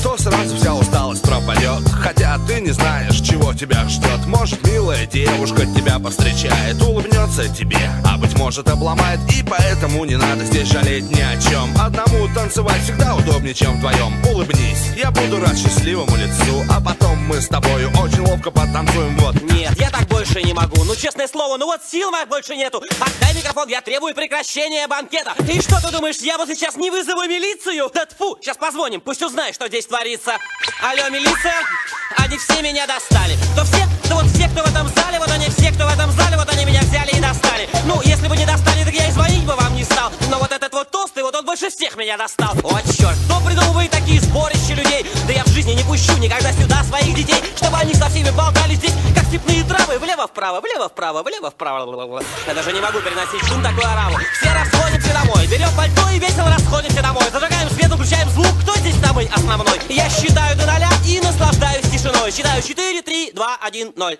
то сразу вся усталость пропадет. Хотя ты не знаешь, чего тебя ждет. Может, милая девушка тебя повстречает, улыбнется тебе, а быть может обломает. И поэтому не надо здесь жалеть ни о чем. Одному танцевать всегда удобнее, чем вдвоем. Улыбнись, я буду рад счастливому лицу, а потом мы с тобою очень ловко потанцуем, вот. Нет, я так больше не могу, ну честное слово, ну вот сил моих больше нету. Отдай микрофон, я требую прекращения банкета. И что ты думаешь, я вот сейчас не вызову милицию? Да тьфу, сейчас позвоним, пусть узнает, что здесь творится. Алло, милиция, они все меня достали. То все, да вот все, кто в этом зале, вот они все, кто в этом зале, вот они меня взяли и достали. Ну, если бы не достали, так я и звонить бы вам не стал. Но вот этот вот толстый, вот он больше всех меня достал. О, черт, кто придумывает такие сборища людей? Да я в жизни не пущу никогда сюда своих детей, чтобы они со всеми болтали здесь, как степные травы. Влево-вправо, влево-вправо, влево-вправо. Я даже не могу переносить шум такой ораву. Все расходимся домой, берем пальто и весело расходимся домой. Зажигаем свет, выключаем звук, кто здесь самый основной? Я считаю до 0 и наслаждаюсь тишиной. Считаю 4, 3, 2, 1, 0.